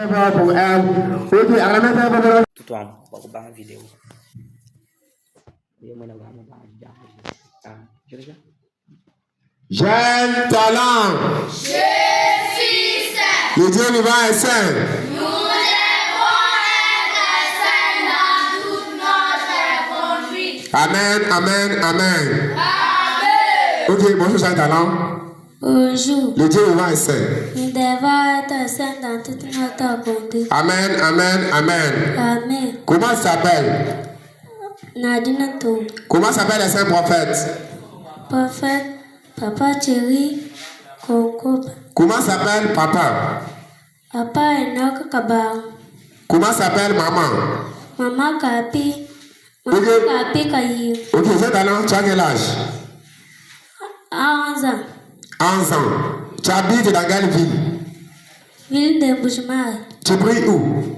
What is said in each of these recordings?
Pour elle. Ok, à la main, Tout en bang vidéo. Jeune talent. Je suis saint. Le Dieu vivant est saint. Nous devons être saints dans toute notre conduite. Amen, amen, amen. Amen. Ok, bonjour, jeune talent. Bonjour. Le Dieu vivant est saint. Nous devons être saints dans toute notre conduite. Amen, amen, amen. Amen. Comment s'appelle? Nadine Toum. Comment s'appelle les saints prophètes? Prophète, Papa Thierry, Conco. Comment s'appelle papa? Papa Enoch Kabang. Comment s'appelle maman? Maman Kapi. Maman Ok. Kapi Kayi. Ok, jeune talent, tu as quel âge? 11 ans. 11 ans. Tu habites dans quelle ville? Ville de Bouchemar. Tu pries où?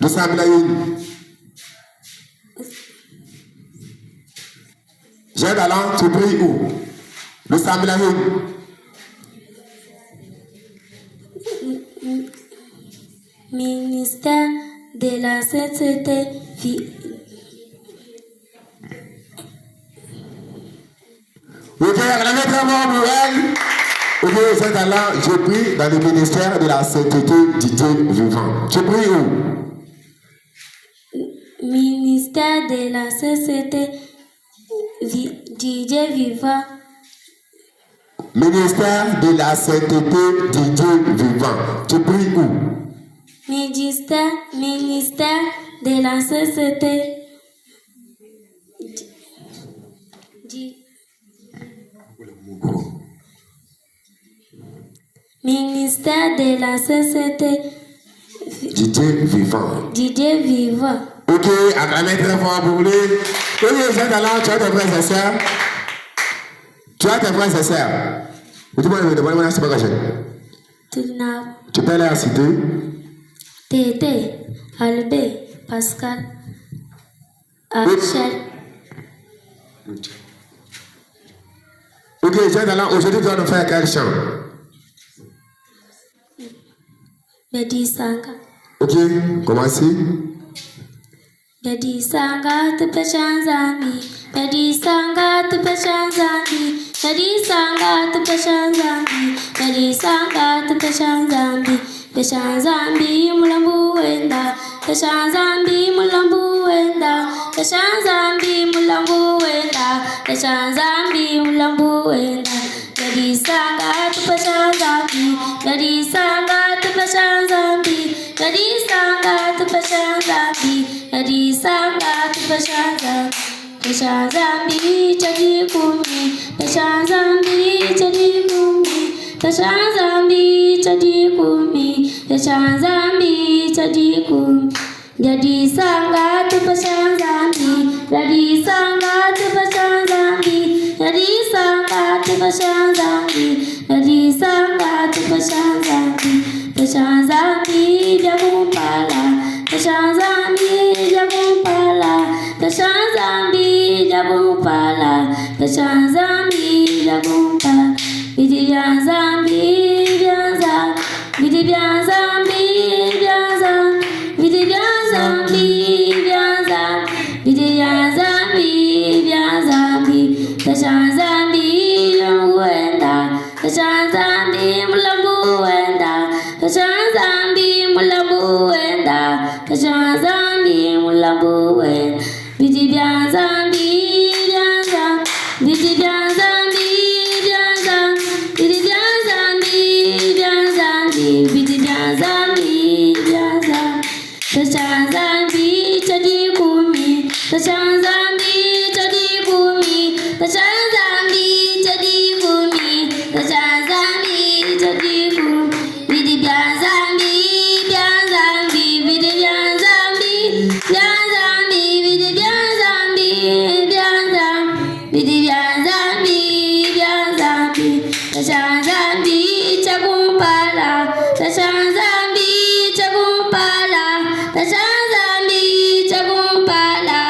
De Samlaïn. Jeune talent, tu pries où? De Samlaïn. Ministère de la Société Ok, acclamez très fort pour elle. Ok, jeune talent, je prie dans le ministère de la sainteté du Dieu vivant. Tu pries où? Ministère de la Société du Dieu vivant. Ministère de la sainteté du Dieu vivant. Tu pries où? Ministère de la Société du Ministère de la Société Du Dieu vivant. du Dieu vivant. Ok, acclamez très fort pour lui. Ok, jeune talent, tu as tes frères et sœurs. Tu as tes frères et sœurs. Dis-moi, c'est pas grave. Tina, Tu peux les citer. Tété, Albé, Pascal, Achel. Ok, jeune talent, aujourd'hui tu vas nous faire quel chant? Bedi Sanga. Ok, commencez. Bedi Sanga, tu peux chanzami. Bedi Sanga, tu peux chanzami. Bedi Sanga, tu peux chanzami. Bedi Sanga, tu peux chanzami. Peshanzambi mulambu wenda. Peshanzambi mulambu wenda. Peshanzambi mulambu wenda. Peshanzambi mulambu wenda. Bedi Sanga, tu peux chanzami. Bedi Sanga, tu peux chanzami. Bedi Sanga, tu peux chanzami. Bedi Sanga, tu peux chanzami. Peshanzambi jadi kumi. Peshanzambi jadi kumi. Peshanzambi jadi kumi. Peshanzambi jadi kumi. Jadi Sanga tu peshanzambi. Jadi Sanga tu peshanzambi. Jadi Sanga tu peshanzambi. Jadi Sanga tu peshanzambi. Peshanzambi jagumpala. Peshanzambi jagumpala. Peshanzambi jagumpala. Peshanzambi jagumpala. Vidi bien zambi, bien zambi. Vidi bien zambi, bien zambi. Vidi bien zambi, bien zambi. Vidi bien zambi, bien zambi. Peshan zambi mulambuenda. Peshan zambi mulambuenda. Peshan zambi mulambuenda. Peshan zambi mulambuenda. Vidi bien zambi, bien zambi. Vidi bien zambi, bien zambi. Vidi bien zambi, bien zambi. Vidi bien zambi, bien zambi. Peshan zambi jadi kumi. Peshan zambi jadi kumi. Peshan zambi jadi kumi. Peshan zambi jadi kumi. Vidi bien zambi, bien zambi. Vidi bien zambi, bien zambi. Vidi bien zambi, bien zambi. Vidi bien zambi, bien zambi. Peshan zambi jagumpala. Peshan zambi jagumpala. Peshan zambi jagumpala.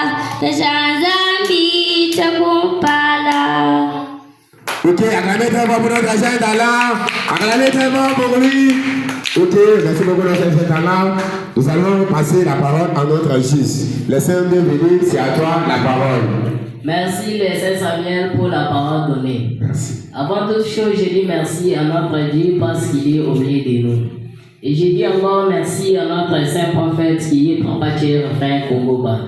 Peshan zambi jagumpala. Ok, acclamez très fort pour notre jeune talent. Acclamez très fort pour lui. Ok, merci beaucoup notre jeune talent. Nous allons passer la parole à notre juge. Les saints bienvenus, c'est à toi la parole. Merci les saints Samuel pour la parole donnée. Merci. Avant toute chose, je dis merci à notre Dieu parce qu'il est au milieu de nous. Et je dis encore merci à notre saint prophète qui est Papa Frère Kongoba.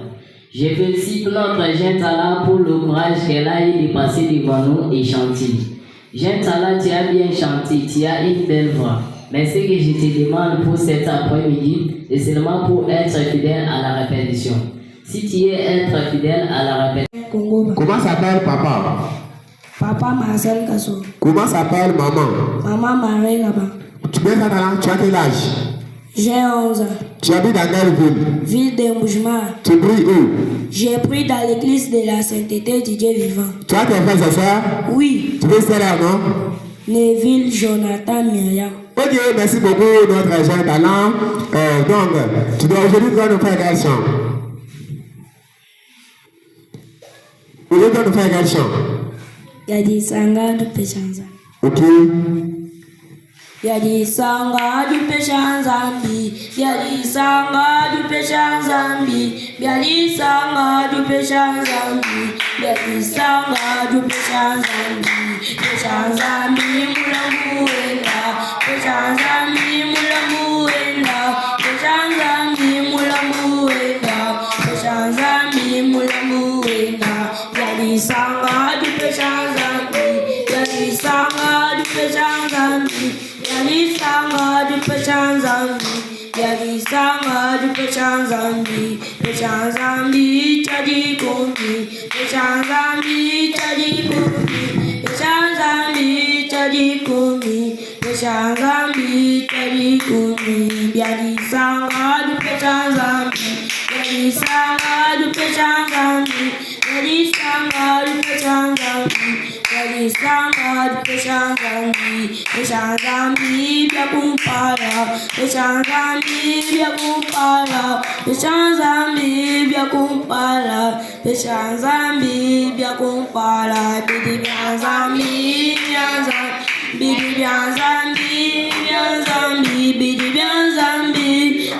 Je félicite notre jeune talent pour le courage qu'elle a eu de passer devant nous et chanter. Jeune talent, tu as bien chanté, tu as une belle voix. Mais ce que je te demande pour cet après-midi, c'est seulement pour être fidèle à la répétition. Si tu es être fidèle à la répétition. Comment s'appelle papa? Papa Marcel Kasso. Comment s'appelle maman? Maman Marie Gaba. Tu es talent, tu as quel âge? J'ai 11 ans. Tu habites dans quelle ville? Ville de Moujmar. Tu pries où? J'ai pris dans l'église de la sainteté du Dieu vivant. Tu as tes frères et sœurs? Oui. Tu veux cela, non? Neville, Jonathan, Myriam. Ok, merci beaucoup notre jeune talent. Donc, tu dois aujourd'hui nous faire quel chant? Aujourd'hui, nous faire quel chant? Yadi Sanga du Péchanza. Ok. Yadi Sanga du Péchanzambi. Yadi Sanga du Péchanzambi. Yadi Sanga du Péchanzambi. Yadi Sanga du Péchanzambi. Péchanzambi Mulamuenda. Péchanzambi Mulamuenda. Péchanzambi Mulamuenda. Péchanzambi Mulamuenda. Yadi Sanga du Péchanzambi. Yadi Sanga du Péchanzambi. Yadi Sanga du Péchanzambi. Yadi Sanga du Péchanzambi. Péchanzambi Chadi Kumbi. Péchanzambi Chadi Kumbi. Péchanzambi Chadi Kumbi. Péchanzambi Chadi Kumbi. Yadi Sanga du Péchanzambi. Yadi Sanga du Péchanzambi. Yadi Sanga du Péchanzambi. Yadi Sanga du Péchanzambi. Péchanzambi Bia Kumpara. Péchanzambi Bia Kumpara. Péchanzambi Bia Kumpara. Péchanzambi Bia Kumpara. Bidi Bianzambi Bianzambi. Bidi Bianzambi Bianzambi. Bidi Bianzambi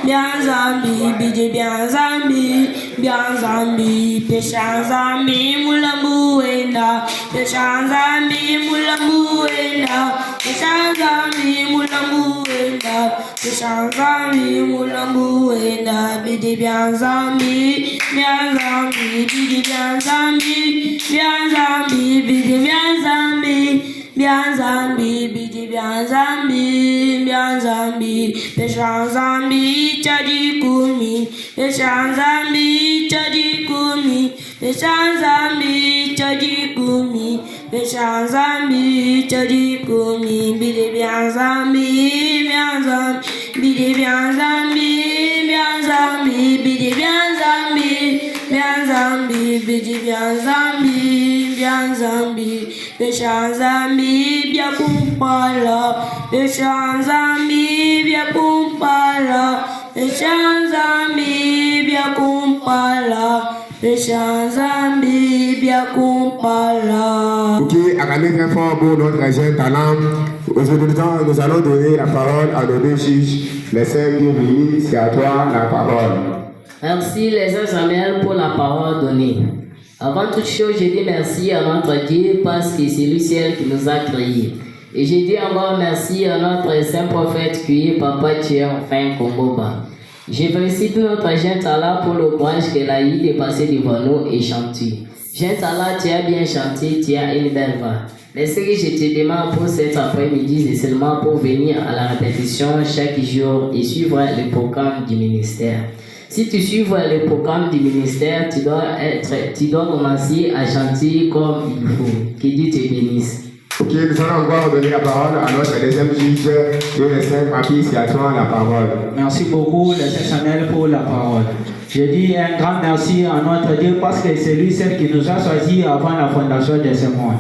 Bianzambi. Bidi Bianzambi Bianzambi. Péchanzambi Mulambuenda. Péchanzambi Mulambuenda. Péchanzambi Mulambuenda. Péchanzambi Mulambuenda. Bidi Bianzambi Bianzambi. Bidi Bianzambi Bianzambi. Bidi Bianzambi Bianzambi. Bidi Bianzambi Bianzambi. Péchanzambi Chadi Kumi. Péchanzambi Chadi Kumi. Péchanzambi Chadi Kumi. Péchanzambi Chadi Kumi. Bidi Bianzambi Bianzambi. Bidi Bianzambi Bianzambi. Bidi Bianzambi Bianzambi. Bidi Bianzambi Bianzambi. Péchanzambi Bia Kumpala. Péchanzambi Bia Kumpala. Péchanzambi Bia Kumpala. Péchanzambi Bia Kumpala. Ok, acclamez très fort pour notre jeune talent. Aujourd'hui, nous allons donner la parole à nos deux juges. Les saints bienvenus, c'est à toi la parole. Merci les saints Samuel pour la parole donnée. Avant toute chose, je dis merci à notre Dieu parce que c'est lui seul qui nous a créés. Et je dis encore merci à notre saint prophète qui est Papa Frère Kongoba. Je félicite notre jeune talent pour le courage qu'elle a eu de passer devant nous et chanter. Jeune talent, tu as bien chanté, tu as une belle voix. Mais ce que je te demande pour cet après-midi, c'est seulement pour venir à la répétition chaque jour et suivre le programme du ministère. Si tu suis le programme du ministère, tu dois commencer à chanter comme il faut. Que Dieu te bénisse. Ok, nous allons encore donner la parole à notre deuxième juge de les saints papis, c'est à toi la parole. Merci beaucoup, les saints Samuel, pour la parole. Je dis un grand merci à notre Dieu parce que c'est lui seul qui nous a choisis avant la fondation de ce monde.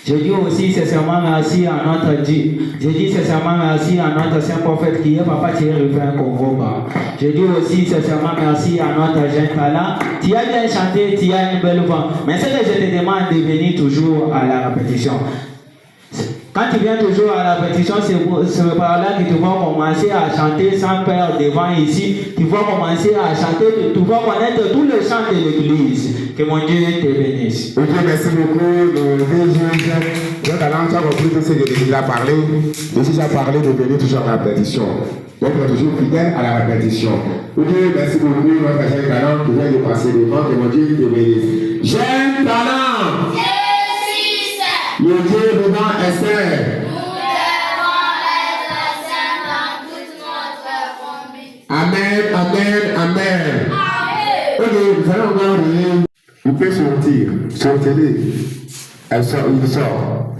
Je dis aussi sincèrement merci à notre Dieu. Je dis sincèrement merci à notre saint prophète qui est Papa Thierry Frère Kongoba. Je dis aussi sincèrement merci à notre jeune talent. Tu as bien chanté, tu as une belle voix. Mais ce que je te demande de venir toujours à la répétition. Quand tu viens toujours à la répétition, c'est par là que tu vas commencer à chanter sans perdre devant ici. Tu vas commencer à chanter, tu vas connaître tous les chants de l'église. Que mon Dieu te bénisse. Ok, merci beaucoup. Le vieux juge, tu as compris tout ce que Jésus a parlé. Jésus a parlé de venir toujours à la répétition. Donc, on est toujours fidèle à la répétition. Ok, merci beaucoup, notre jeune talent qui vient de passer devant. Que mon Dieu te bénisse. Jeune talent! Le Dieu devant Esther. Nous devons être saints dans toute notre conduite. Amen, amen, amen. Amen. Ok, vous allez encore venir. Vous pouvez sortir. Sortez-les. Elle sort, il sort.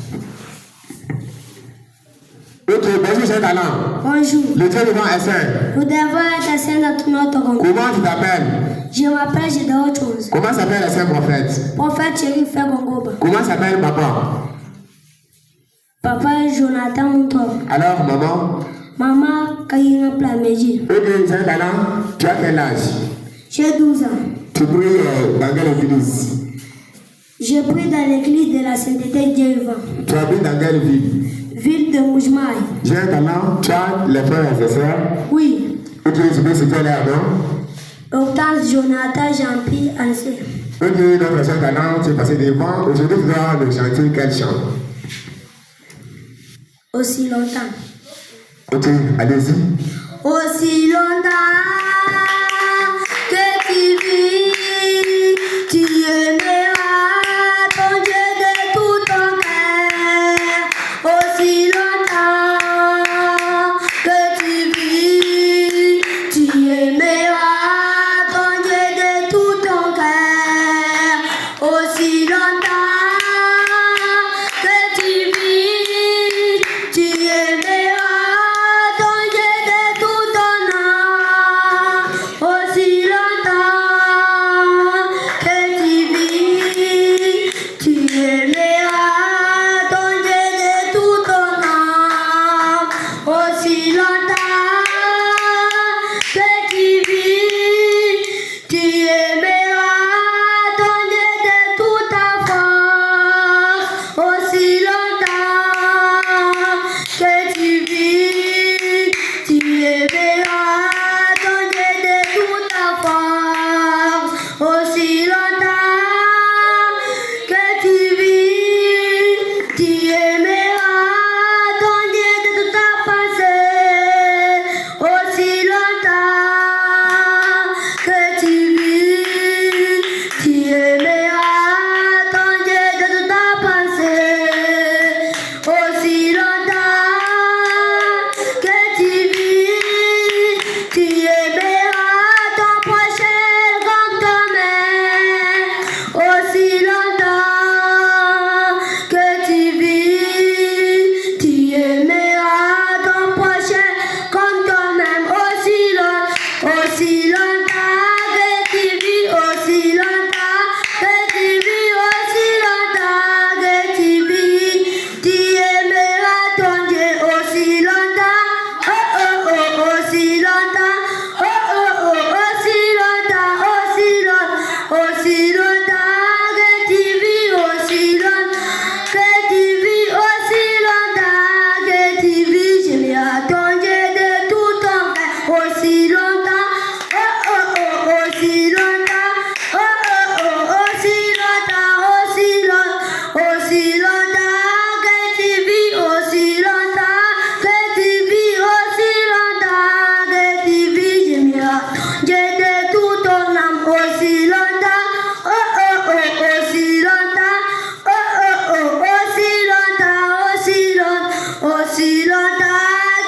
Ok, bonjour, jeune talent. Bonjour. Le Dieu devant Esther. Nous devons être saints dans toute notre conduite. Comment tu t'appelles? Je m'appelle, j'ai d'autres choses. Comment s'appelle le saint prophète? Prophète Chéri Fait Gongoba. Comment s'appelle papa? Papa Jonathan Mouton. Alors, maman? Maman Kayina Plaméji. Ok, jeune talent, tu as quel âge? J'ai 12 ans. Tu pries dans quelle église? Je prie dans l'église de la sainteté de Dieu vivant. Tu habites dans quelle ville? Ville de Moujmaï. Jeune talent, tu as les frères et sœurs? Oui. Ok, tu peux citer leur nom? Octave Jonathan Jean-Pierre Ansel. Ok, notre jeune talent, tu es passé devant. Aujourd'hui, tu dois le chanter quel chant? Aussi longtemps. Ok, allez-y. Aussi longtemps que tu vis, tu aimeras ton Dieu de tout ton cœur. Aussi longtemps que tu vis, tu aimeras ton Dieu de tout ton cœur. Aussi longtemps que tu vis, tu aimeras ton Dieu de tout ton âme. Aussi longtemps que tu vis, tu aimeras ton Dieu de tout ton âme. Aussi longtemps que tu vis, tu aimeras ton Dieu de toute ta force. Aussi longtemps que tu vis, tu aimeras ton Dieu de toute ta force. Aussi longtemps que tu vis, tu aimeras ton Dieu de toute ta pensée. Aussi longtemps que tu vis, tu aimeras ton Dieu de toute ta pensée. Aussi longtemps que tu vis, tu aimeras ton prochain comme toi-même. Aussi longtemps que tu vis, tu aimeras ton prochain comme toi-même. Aussi longtemps que tu vis, aussi longtemps que tu vis, aussi longtemps que tu vis, tu aimeras ton Dieu. Aussi longtemps, oh oh oh, aussi longtemps, oh oh oh, aussi longtemps, aussi longtemps que tu vis, aussi longtemps que tu vis, aussi longtemps que tu vis, j'aimerai ton Dieu de tout ton cœur. Aussi longtemps, oh oh oh, aussi longtemps, oh oh oh, aussi longtemps, aussi longtemps que tu vis, aussi longtemps que tu vis, aussi longtemps que tu vis, j'aimerai ton Dieu de tout ton âme. Aussi longtemps, oh oh oh, aussi longtemps, oh oh oh, aussi longtemps, aussi longtemps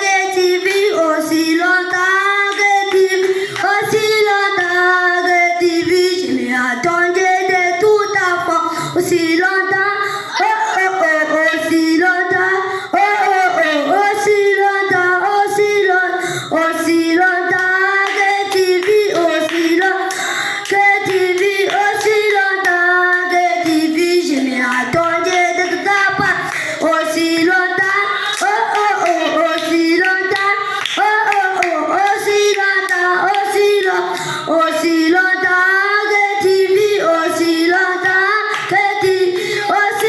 que tu vis, aussi longtemps que tu vis, aussi longtemps que tu vis, j'aimerai ton Dieu de tout ta force. Aussi longtemps, oh oh oh, aussi longtemps, oh oh oh, aussi longtemps, aussi longtemps que tu vis, aussi longtemps que tu vis, aussi longtemps que tu vis, j'aimerai ton Dieu de toute ta part. Aussi longtemps, oh oh oh, aussi longtemps, oh oh oh, aussi longtemps, aussi longtemps que tu vis, aussi longtemps que tu vis, aussi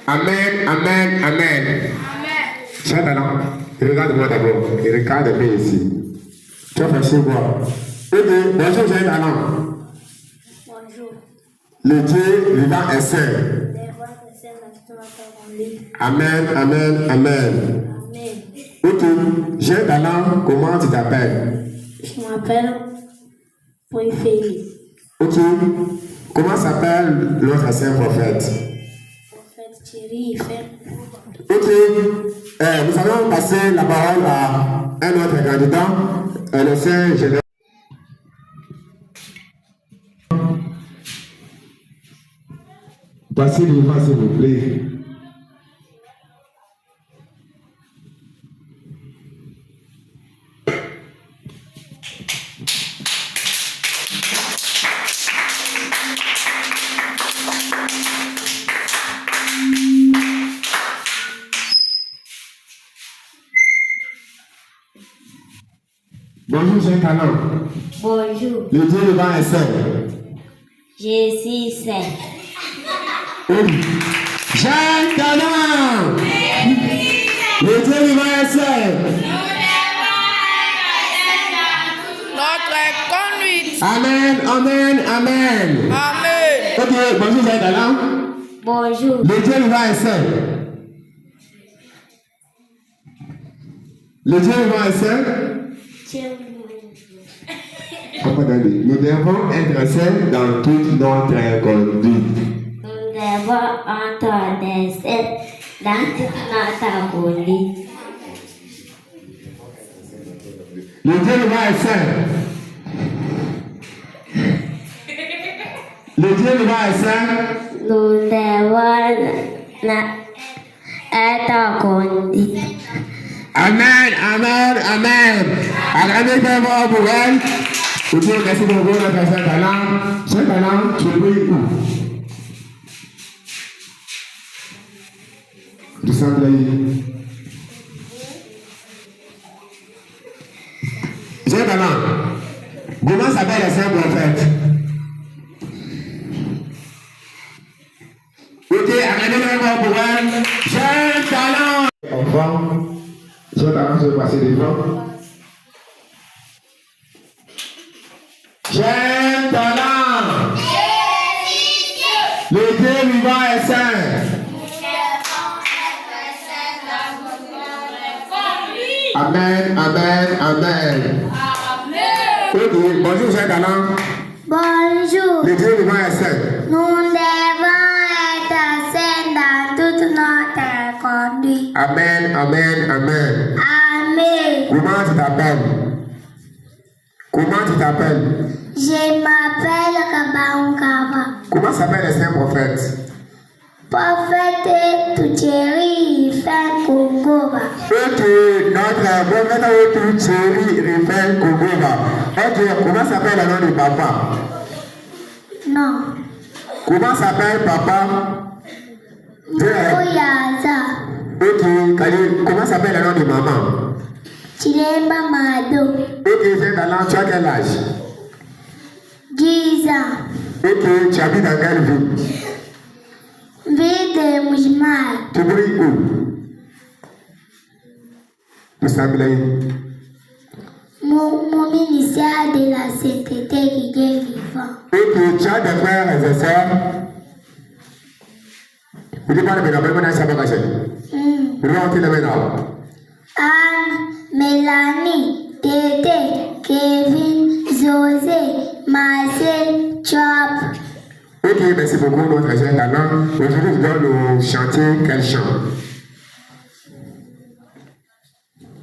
Amen, amen, amen. Chers talents, regarde-moi d'abord. Et regarde-moi ici. Tu vas faire quoi? Ok, bonjour, chers talents. Bonjour. Le Dieu vivant est saint. Les voix de celle dans toute notre vie. Amen, amen, amen. Amen. Ok, j'ai un talent, comment tu t'appelles? Je m'appelle Poyféli. Ok, comment s'appelle notre saint prophète? Prophète Thierry, il fait. Ok, nous allons passer la parole à un autre candidat, le saint général. Passez devant, s'il vous plaît. Bonjour, j'ai un talent. Bonjour. Le Dieu vivant est saint. Je suis saint. J'ai un talent. Le Dieu vivant est saint. Notre conduite. Amen, amen, amen. Amen. Ok, bonjour, j'ai un talent. Bonjour. Le Dieu vivant est saint. Le Dieu vivant est saint. Nous devons être saints dans toute notre conduite. Nous devons entendre saint dans toute notre conduite. Le Dieu vivant est saint. Le Dieu vivant est saint. Nous devons être conduits. Amen, amen, amen. Acclamez fort pour elle. Ok, merci beaucoup, notre saint talent. Saint talent, tu es où? Du Saint-Blaye. Saint talent. Comment s'appelle le saint prophète? Ok, acclamez fort pour elle. Saint talent. Enfant, Saint talent, je vais passer devant. J'ai talent. Le Dieu vivant est saint. Amen, amen, amen. Ok, bonjour, j'ai talent. Bonjour. Le Dieu vivant est saint. Nous devons être saints dans toute notre conduite. Amen, amen, amen. Amen. Comment tu t'appelles? Comment tu t'appelles? Je m'appelle Kabaoukaba. Comment s'appelle le saint prophète? Prophète Tucheri fait Kongoba. Ok, notre prophète Thierry Rifel Kogova. Ok, comment s'appelle le nom du papa? Non. Comment s'appelle papa? Oyaza. Ok, comment s'appelle le nom de maman? Chilemba Mado. Ok, j'ai talent, tu as quel âge? 10 ans. Ok, tu habites dans quelle ville? Ville de Moujimal. Tu brilles où? Nous sommes Mon ministère de la sainteté qui est vivant. Ok, tu as des frères et des sœurs? Vous dites pas de maintenant, maintenant, ça va passer. Vous devez entrer maintenant. Anne, Mélanie, Tété, Kevin, José, Marcel, Chop. Ok, merci beaucoup, notre jeune talent. Aujourd'hui, je dois nous chanter quel chant?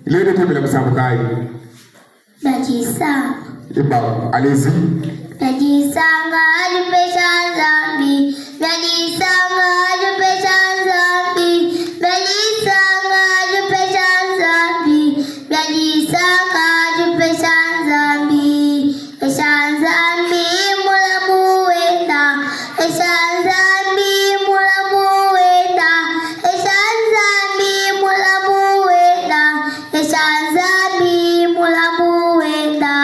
Il est de tout le Samoukaï. Bajisa. Et bon, allez-y. Bajisa, je peux chanter. Bajisa, je peux chanter. Bajisa, je peux chanter. Bajisa, je peux chanter. Chanzambi, mula mueta. Chanzambi, mula mueta. Chanzambi, mula mueta. Chanzambi, mula mueta.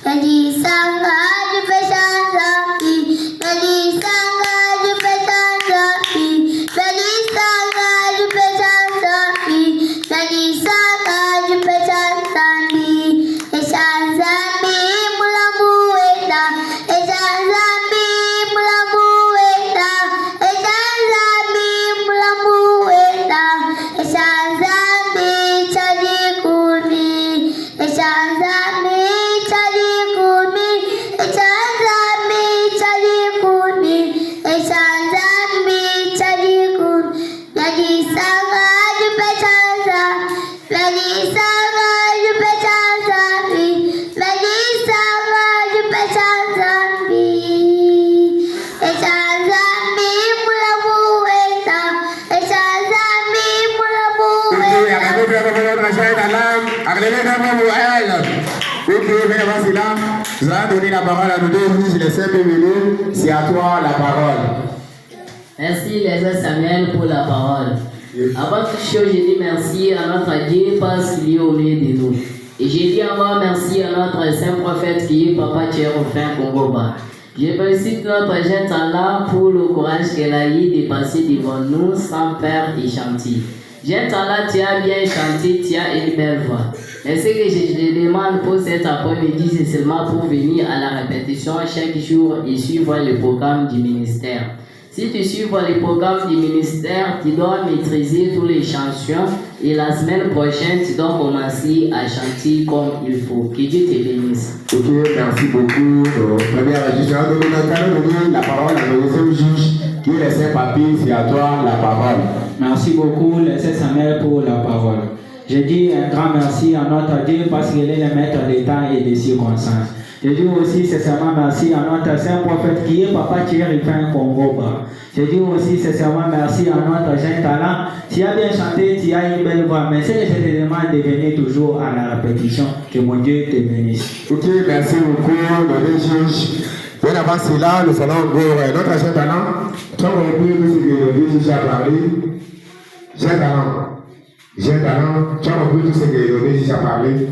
Jadi sangga, je peux chanzambi. Jadi sangga, je peux chanzambi. Acclamez d'abord pour elle. Ok, viens voir cela. Nous allons donner la parole à nos deux juges, les 5 minutes. C'est à toi la parole. Merci les sœurs Samuel pour la parole. Avant toute chose, je dis merci à notre Dieu parce qu'il est au milieu de nous. Et je dis encore merci à notre saint prophète qui est Papa Tchéroufin Kongoba. Je félicite notre jeune Tala pour le courage qu'elle a eu de passer devant nous sans peur et chanter. Jeune Tala, tu as bien chanté, tu as une belle voix. Mais ce que je te demande pour cet après-midi, c'est seulement pour venir à la répétition chaque jour et suivre le programme du ministère. Si tu suis le programme du ministère, tu dois maîtriser toutes les chansons et la semaine prochaine, tu dois commencer à chanter comme il faut. Que Dieu te bénisse. Ok, merci beaucoup. Première juge, nous allons donner la parole à nos deuxième juge qui est le Saint-Papi. C'est à toi la parole. Merci beaucoup, les sœurs Samuel, pour la parole. Je dis un grand merci à notre Dieu parce qu'il est le maître des temps et des circonstances. Je dis aussi sincèrement merci à notre saint prophète qui est Papa Tchéroufin Kongoba. Je dis aussi sincèrement merci à notre jeune talent. Tu as bien chanté, tu as une belle voix, mais c'est que je te demande de venir toujours à la répétition. Que mon Dieu te bénisse. Ok, merci beaucoup, nos deux juges. Bien avant cela, nous allons voir notre jeune talent. Tu as compris que ce que le deux juges a parlé. Jeune talent, tu as compris tout ce que le deux juges a parlé.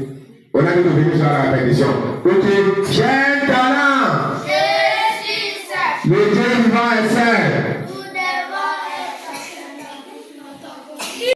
On a dit de venir sur la répétition. Ok, jeune talent. Le Dieu vivant est